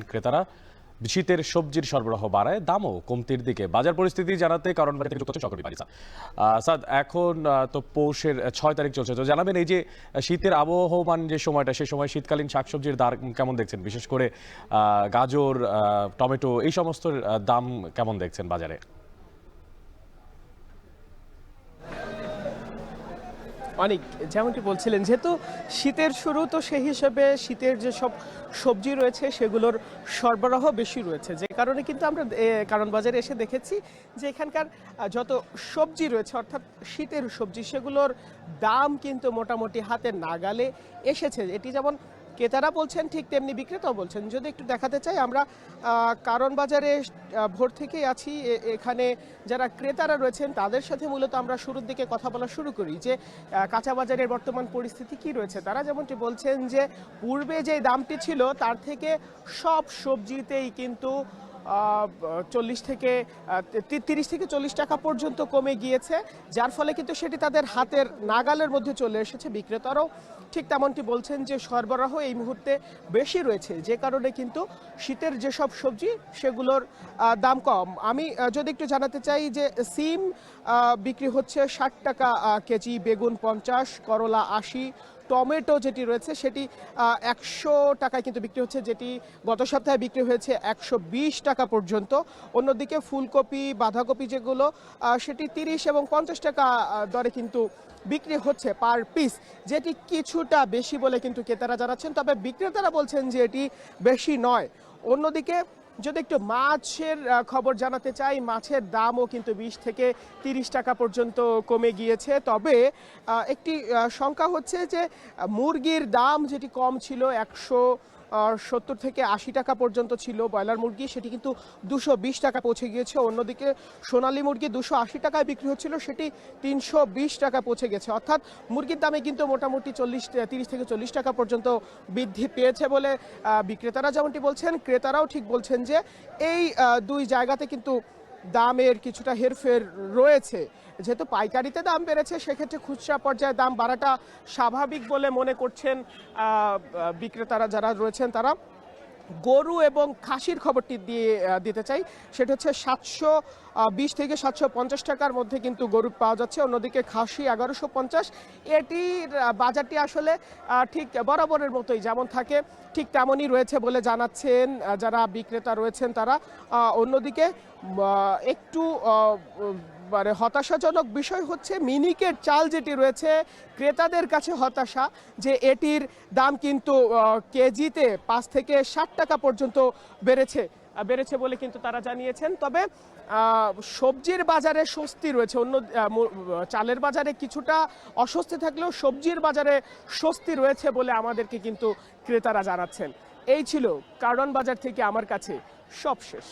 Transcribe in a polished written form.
ক্রেতারা শীতের সবজির সরবরাহ বাড়ায়, দামও কমতির দিকে। বাজার পরিস্থিতি জানাতে কারণ বাজার থেকে যুক্ত হচ্ছে সকরি বারিসা। সাদ, এখন তো পৌষের 6 তারিখ চলছে, তো জানাবেন এই যে শীতের আবহমান যে সময়টা, সেই সময় শীতকালীন শাকসবজির দাম কেমন দেখছেন? বিশেষ করে গাজর, টমেটো এই সমস্ত দাম কেমন দেখছেন বাজারে? অনেক যেমনটি বলছিলেন, যেহেতু শীতের শুরু, তো সেই হিসেবে শীতের যেসব সবজি রয়েছে সেগুলোর সরবরাহ বেশি রয়েছে, যে কারণে কিন্তু আমরা কারণ বাজারে এসে দেখেছি যে এখানকার যত সবজি রয়েছে, অর্থাৎ শীতের সবজি, সেগুলোর দাম কিন্তু মোটামুটি হাতের নাগালে এসেছে। এটি যেমন ক্রেতারা বলছেন, ঠিক তেমনি বিক্রেতাও বলছেন। যদি একটু দেখাতে চাই, আমরা কারণ বাজারে ভোর থেকেই আছি। এখানে যারা ক্রেতারা রয়েছেন তাদের সাথে মূলত আমরা শুরুর দিকে কথা বলা শুরু করি যে কাঁচা বাজারের বর্তমান পরিস্থিতি কি রয়েছে। তারা যেমনটি বলছেন যে পূর্বে যে দামটি ছিল তার থেকে সব সবজিতেই কিন্তু 30 থেকে 40 টাকা পর্যন্ত কমে গিয়েছে, যার ফলে কিন্তু সেটি তাদের হাতের নাগালের মধ্যে চলে এসেছে। বিক্রেতারাও ঠিক তেমনটি বলছেন যে সরবরাহ এই মুহূর্তে বেশি রয়েছে, যে কারণে কিন্তু শীতের যেসব সবজি সেগুলোর দাম কম। আমি যদি একটু জানাতে চাই যে সিম বিক্রি হচ্ছে 60 টাকা কেজি, বেগুন 50, করলা 80, টমেটো যেটি রয়েছে সেটি 100 টাকায় কিন্তু বিক্রি হচ্ছে, যেটি গত সপ্তাহে বিক্রি হয়েছে 120 টাকা পর্যন্ত। অন্যদিকে ফুলকপি, বাঁধাকপি যেগুলো সেটি 30 এবং 50 টাকা দরে কিন্তু বিক্রি হচ্ছে পার পিস, যেটি কিছুটা বেশি বলে কিন্তু ক্রেতারা জানাচ্ছেন, তবে বিক্রেতারা বলছেন যে এটি বেশি নয়। অন্যদিকে যদি একটু মাছের খবর জানাতে চাই, মাছের দামও কিন্তু 20 থেকে 30 টাকা পর্যন্ত কমে গিয়েছে। তবে একটি শঙ্কা হচ্ছে যে মুরগির দাম যেটি কম ছিল, 170 থেকে 80 টাকা পর্যন্ত ছিল ব্রয়লার মুরগি, সেটি কিন্তু 220 টাকা পৌঁছে গিয়েছে। অন্যদিকে সোনালী মুরগি 280 টাকায় বিক্রি হচ্ছিল, সেটি 320 টাকা পৌঁছে গেছে। অর্থাৎ মুরগির দামে কিন্তু মোটামুটি 30 থেকে 40 টাকা পর্যন্ত বৃদ্ধি পেয়েছে বলে বিক্রেতারা যেমনটি বলছেন, ক্রেতারাও ঠিক বলছেন যে এই দুই জায়গাতে কিন্তু দামের কিছুটা হেরফের রয়েছে। যেহেতু পাইকারিতে দাম বেড়েছে, সেক্ষেত্রে খুচরা পর্যায়ে দাম বাড়াটা স্বাভাবিক বলে মনে করছেন বিক্রেতারা যারা রয়েছেন তারা। গরু এবং খাসির খবরটি দিতে চাই, সেটা হচ্ছে 720 থেকে 750 টাকার মধ্যে কিন্তু গরু পাওয়া যাচ্ছে। অন্যদিকে খাসি 1150। এটির বাজারটি আসলে ঠিক বরাবরের মতোই যেমন থাকে ঠিক তেমনই রয়েছে বলে জানাচ্ছেন যারা বিক্রেতা রয়েছেন তারা। অন্যদিকে একটু মানে হতাশাজনক বিষয় হচ্ছে মিনিকেট চাল যেটি রয়েছে, ক্রেতাদের কাছে হতাশা যে এটির দাম কিন্তু কেজিতে 5 থেকে 60 টাকা পর্যন্ত বেড়েছে বলে কিন্তু তারা জানিয়েছেন। তবে সবজির বাজারে স্বস্তি রয়েছে। অন্য চালের বাজারে কিছুটা অস্বস্তি থাকলেও সবজির বাজারে স্বস্তি রয়েছে বলে আমাদেরকে কিন্তু ক্রেতারা জানাচ্ছেন। এই ছিল কারণ বাজার থেকে আমার কাছে সব শেষ।